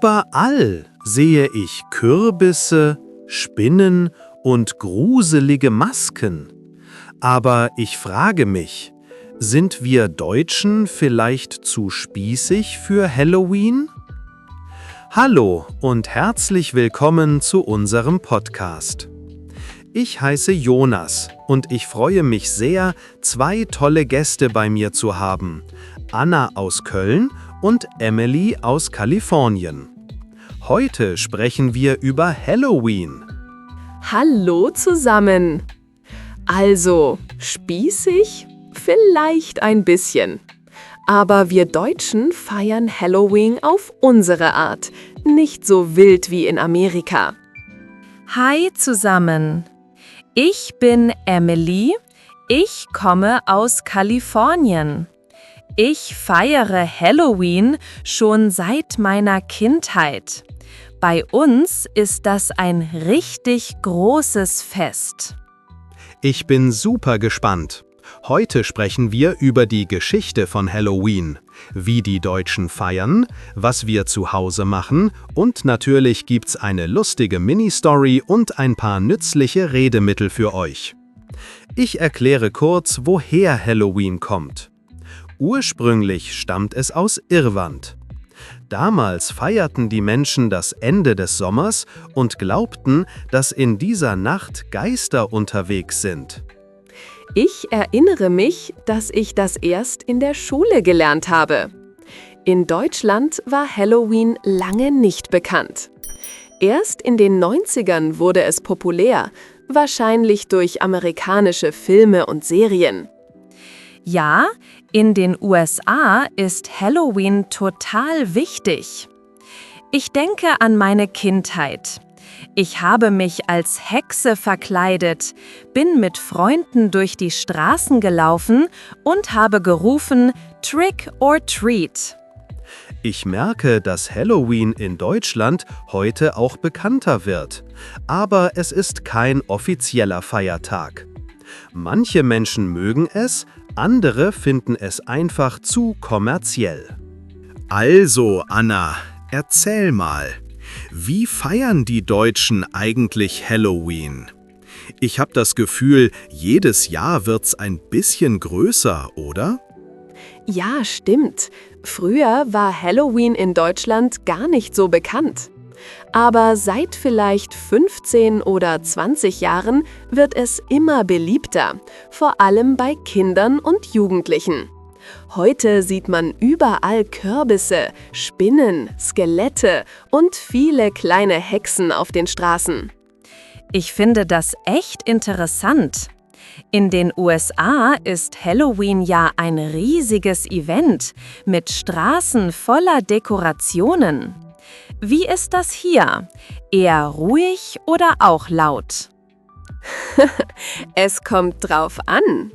Überall sehe ich Kürbisse, Spinnen und gruselige Masken. Aber ich frage mich, sind wir Deutschen vielleicht zu spießig für Halloween? Hallo und herzlich willkommen zu unserem Podcast. Ich heiße Jonas und ich freue mich sehr, zwei tolle Gäste bei mir zu haben, Anna aus Köln und Emily aus Kalifornien. Heute sprechen wir über Halloween. Hallo zusammen! Also, spießig? Vielleicht ein bisschen. Aber wir Deutschen feiern Halloween auf unsere Art, nicht so wild wie in Amerika. Hi zusammen! Ich bin Emily, ich komme aus Kalifornien. Ich feiere Halloween schon seit meiner Kindheit. Bei uns ist das ein richtig großes Fest. Ich bin super gespannt. Heute sprechen wir über die Geschichte von Halloween, wie die Deutschen feiern, was wir zu Hause machen und natürlich gibt's eine lustige Mini-Story und ein paar nützliche Redemittel für euch. Ich erkläre kurz, woher Halloween kommt. Ursprünglich stammt es aus Irland. Damals feierten die Menschen das Ende des Sommers und glaubten, dass in dieser Nacht Geister unterwegs sind. Ich erinnere mich, dass ich das erst in der Schule gelernt habe. In Deutschland war Halloween lange nicht bekannt. Erst in den 90ern wurde es populär, wahrscheinlich durch amerikanische Filme und Serien. Ja, in den USA ist Halloween total wichtig. Ich denke an meine Kindheit. Ich habe mich als Hexe verkleidet, bin mit Freunden durch die Straßen gelaufen und habe gerufen, Trick or Treat. Ich merke, dass Halloween in Deutschland heute auch bekannter wird. Aber es ist kein offizieller Feiertag. Manche Menschen mögen es, andere finden es einfach zu kommerziell. Also, Anna, erzähl mal. Wie feiern die Deutschen eigentlich Halloween? Ich habe das Gefühl, jedes Jahr wird's ein bisschen größer, oder? Ja, stimmt. Früher war Halloween in Deutschland gar nicht so bekannt. Aber seit vielleicht 15 oder 20 Jahren wird es immer beliebter, vor allem bei Kindern und Jugendlichen. Heute sieht man überall Kürbisse, Spinnen, Skelette und viele kleine Hexen auf den Straßen. Ich finde das echt interessant. In den USA ist Halloween ja ein riesiges Event mit Straßen voller Dekorationen. Wie ist das hier? Eher ruhig oder auch laut? Es kommt drauf an.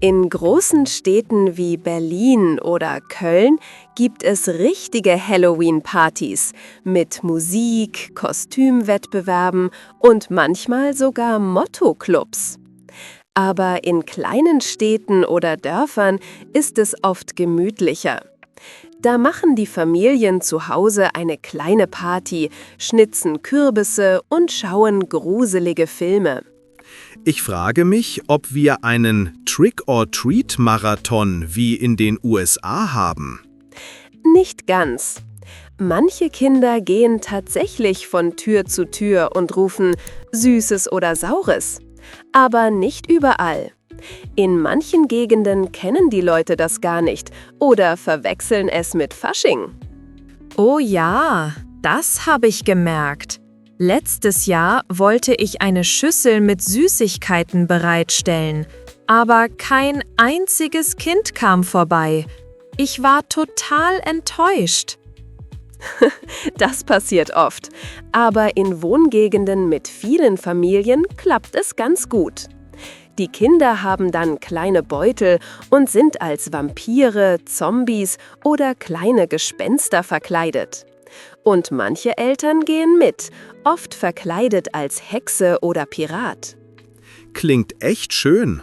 In großen Städten wie Berlin oder Köln gibt es richtige Halloween-Partys mit Musik, Kostümwettbewerben und manchmal sogar Motto-Clubs. Aber in kleinen Städten oder Dörfern ist es oft gemütlicher. Da machen die Familien zu Hause eine kleine Party, schnitzen Kürbisse und schauen gruselige Filme. Ich frage mich, ob wir einen Trick-or-Treat-Marathon wie in den USA haben. Nicht ganz. Manche Kinder gehen tatsächlich von Tür zu Tür und rufen Süßes oder Saures. Aber nicht überall. In manchen Gegenden kennen die Leute das gar nicht oder verwechseln es mit Fasching. Oh ja, das habe ich gemerkt. Letztes Jahr wollte ich eine Schüssel mit Süßigkeiten bereitstellen, aber kein einziges Kind kam vorbei. Ich war total enttäuscht. Das passiert oft, aber in Wohngegenden mit vielen Familien klappt es ganz gut. Die Kinder haben dann kleine Beutel und sind als Vampire, Zombies oder kleine Gespenster verkleidet. Und manche Eltern gehen mit, oft verkleidet als Hexe oder Pirat. Klingt echt schön.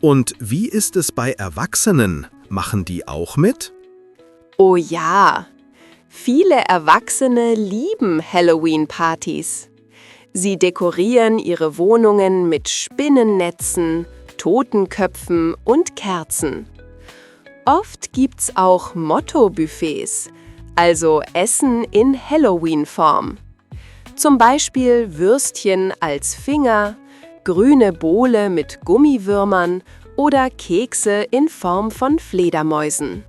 Und wie ist es bei Erwachsenen? Machen die auch mit? Oh ja! Viele Erwachsene lieben Halloween-Partys. Sie dekorieren ihre Wohnungen mit Spinnennetzen, Totenköpfen und Kerzen. Oft gibt's auch Motto-Buffets, also Essen in Halloween-Form. Zum Beispiel Würstchen als Finger, grüne Bowle mit Gummiwürmern oder Kekse in Form von Fledermäusen.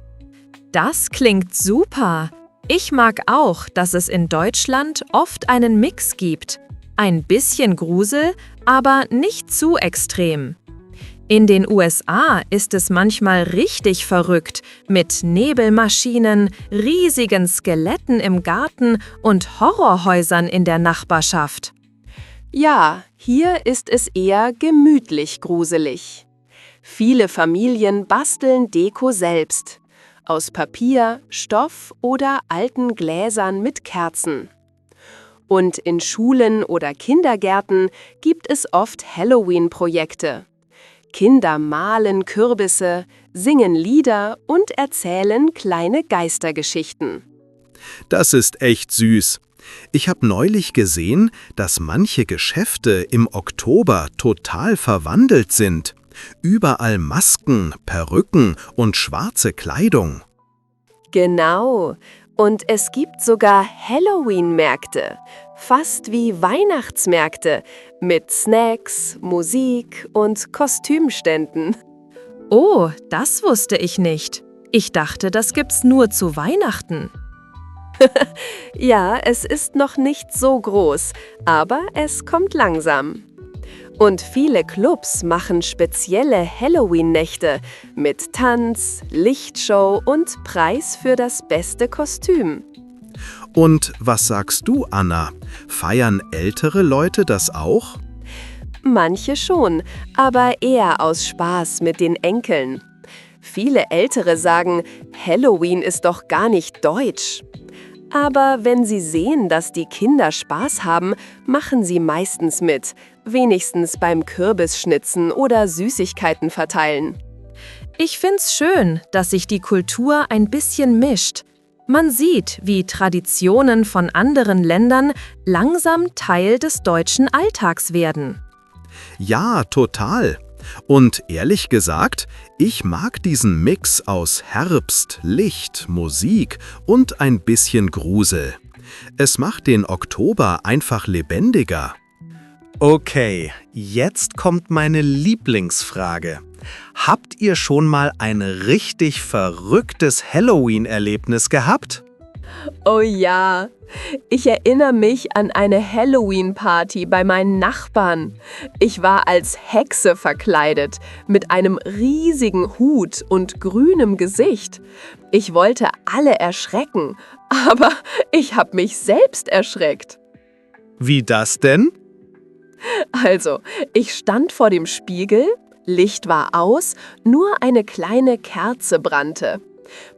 Das klingt super. Ich mag auch, dass es in Deutschland oft einen Mix gibt. Ein bisschen Grusel, aber nicht zu extrem. In den USA ist es manchmal richtig verrückt mit Nebelmaschinen, riesigen Skeletten im Garten und Horrorhäusern in der Nachbarschaft. Ja, hier ist es eher gemütlich gruselig. Viele Familien basteln Deko selbst. Aus Papier, Stoff oder alten Gläsern mit Kerzen. Und in Schulen oder Kindergärten gibt es oft Halloween-Projekte. Kinder malen Kürbisse, singen Lieder und erzählen kleine Geistergeschichten. Das ist echt süß. Ich habe neulich gesehen, dass manche Geschäfte im Oktober total verwandelt sind. Überall Masken, Perücken und schwarze Kleidung. Genau. Und es gibt sogar Halloween-Märkte, fast wie Weihnachtsmärkte, mit Snacks, Musik und Kostümständen. Oh, das wusste ich nicht. Ich dachte, das gibt's nur zu Weihnachten. Ja, es ist noch nicht so groß, aber es kommt langsam. Und viele Clubs machen spezielle Halloween-Nächte mit Tanz, Lichtshow und Preis für das beste Kostüm. Und was sagst du, Anna? Feiern ältere Leute das auch? Manche schon, aber eher aus Spaß mit den Enkeln. Viele Ältere sagen, Halloween ist doch gar nicht deutsch. Aber wenn sie sehen, dass die Kinder Spaß haben, machen sie meistens mit, wenigstens beim Kürbisschnitzen oder Süßigkeiten verteilen. Ich find's schön, dass sich die Kultur ein bisschen mischt. Man sieht, wie Traditionen von anderen Ländern langsam Teil des deutschen Alltags werden. Ja, total. Und ehrlich gesagt, ich mag diesen Mix aus Herbst, Licht, Musik und ein bisschen Grusel. Es macht den Oktober einfach lebendiger. Okay, jetzt kommt meine Lieblingsfrage. Habt ihr schon mal ein richtig verrücktes Halloween-Erlebnis gehabt? Oh ja, ich erinnere mich an eine Halloween-Party bei meinen Nachbarn. Ich war als Hexe verkleidet, mit einem riesigen Hut und grünem Gesicht. Ich wollte alle erschrecken, aber ich habe mich selbst erschreckt. Wie das denn? Also, ich stand vor dem Spiegel, Licht war aus, nur eine kleine Kerze brannte.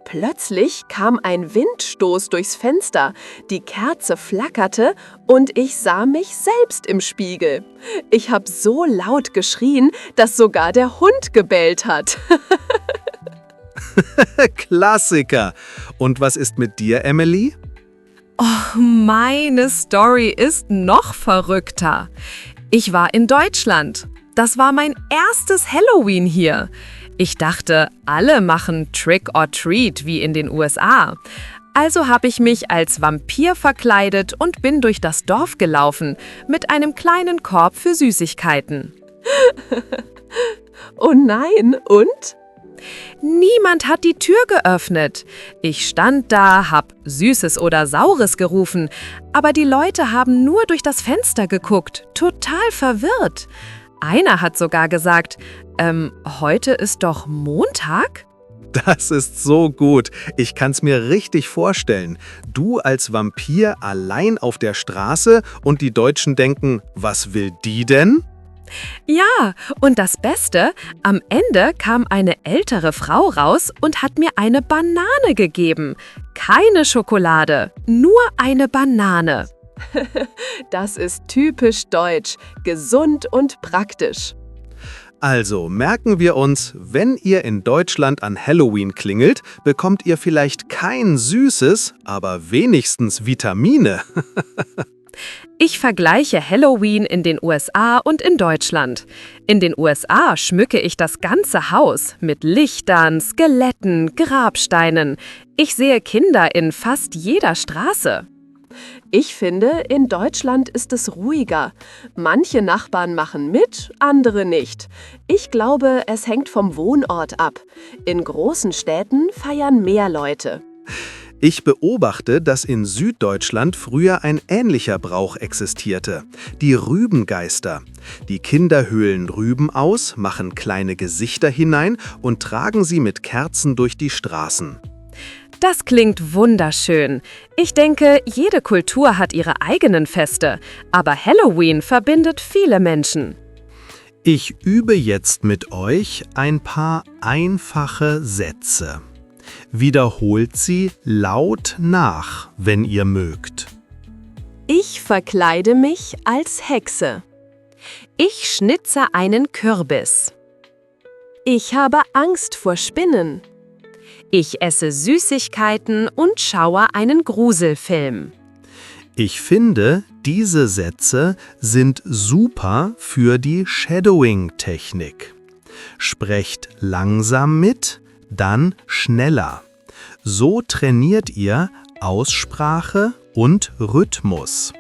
Plötzlich kam ein Windstoß durchs Fenster, die Kerze flackerte und ich sah mich selbst im Spiegel. Ich habe so laut geschrien, dass sogar der Hund gebellt hat. Klassiker. Und was ist mit dir, Emily? Oh, meine Story ist noch verrückter. Ich war in Deutschland. Das war mein erstes Halloween hier. Ich dachte, alle machen Trick or Treat wie in den USA. Also habe ich mich als Vampir verkleidet und bin durch das Dorf gelaufen mit einem kleinen Korb für Süßigkeiten. Oh nein, und? Niemand hat die Tür geöffnet. Ich stand da, hab Süßes oder Saures gerufen, aber die Leute haben nur durch das Fenster geguckt, total verwirrt. Einer hat sogar gesagt, heute ist doch Montag? Das ist so gut. Ich kann's mir richtig vorstellen. Du als Vampir allein auf der Straße und die Deutschen denken, was will die denn? Ja, und das Beste, am Ende kam eine ältere Frau raus und hat mir eine Banane gegeben. Keine Schokolade, nur eine Banane. Das ist typisch deutsch, gesund und praktisch. Also merken wir uns, wenn ihr in Deutschland an Halloween klingelt, bekommt ihr vielleicht kein Süßes, aber wenigstens Vitamine. Ich vergleiche Halloween in den USA und in Deutschland. In den USA schmücke ich das ganze Haus mit Lichtern, Skeletten, Grabsteinen. Ich sehe Kinder in fast jeder Straße. Ich finde, in Deutschland ist es ruhiger. Manche Nachbarn machen mit, andere nicht. Ich glaube, es hängt vom Wohnort ab. In großen Städten feiern mehr Leute. Ich beobachte, dass in Süddeutschland früher ein ähnlicher Brauch existierte. Die Rübengeister. Die Kinder höhlen Rüben aus, machen kleine Gesichter hinein und tragen sie mit Kerzen durch die Straßen. Das klingt wunderschön. Ich denke, jede Kultur hat ihre eigenen Feste, aber Halloween verbindet viele Menschen. Ich übe jetzt mit euch ein paar einfache Sätze. Wiederholt sie laut nach, wenn ihr mögt. Ich verkleide mich als Hexe. Ich schnitze einen Kürbis. Ich habe Angst vor Spinnen. Ich esse Süßigkeiten und schaue einen Gruselfilm. Ich finde, diese Sätze sind super für die Shadowing-Technik. Sprecht langsam mit, dann schneller. So trainiert ihr Aussprache und Rhythmus.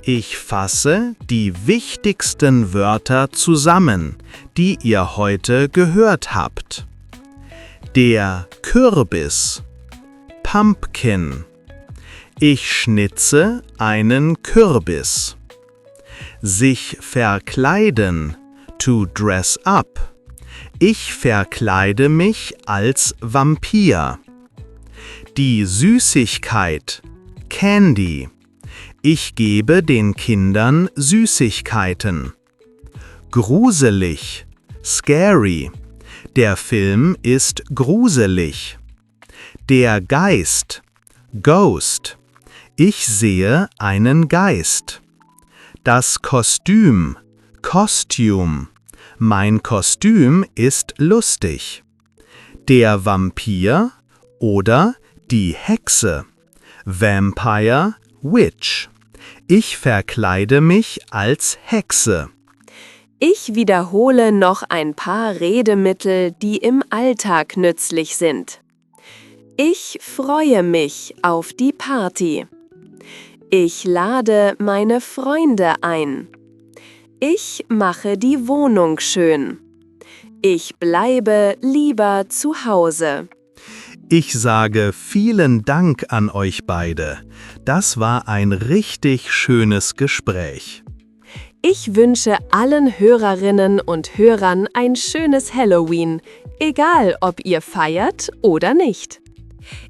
Ich fasse die wichtigsten Wörter zusammen, die ihr heute gehört habt. Der Kürbis, Pumpkin. Ich schnitze einen Kürbis. Sich verkleiden, to dress up. Ich verkleide mich als Vampir. Die Süßigkeit, Candy. Ich gebe den Kindern Süßigkeiten. Gruselig, scary. Der Film ist gruselig. Der Geist, Ghost. Ich sehe einen Geist. Das Kostüm, Costume. Mein Kostüm ist lustig. Der Vampir oder die Hexe. Vampire, Witch. Ich verkleide mich als Hexe. Ich wiederhole noch ein paar Redemittel, die im Alltag nützlich sind. Ich freue mich auf die Party. Ich lade meine Freunde ein. Ich mache die Wohnung schön. Ich bleibe lieber zu Hause. Ich sage vielen Dank an euch beide. Das war ein richtig schönes Gespräch. Ich wünsche allen Hörerinnen und Hörern ein schönes Halloween, egal ob ihr feiert oder nicht.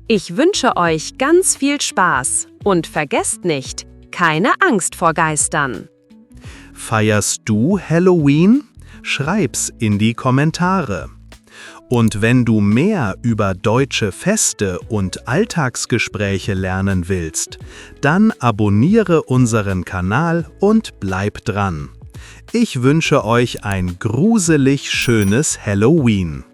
Ich wünsche euch ganz viel Spaß und vergesst nicht, keine Angst vor Geistern. Feierst du Halloween? Schreib's in die Kommentare. Und wenn du mehr über deutsche Feste und Alltagsgespräche lernen willst, dann abonniere unseren Kanal und bleib dran. Ich wünsche euch ein gruselig schönes Halloween.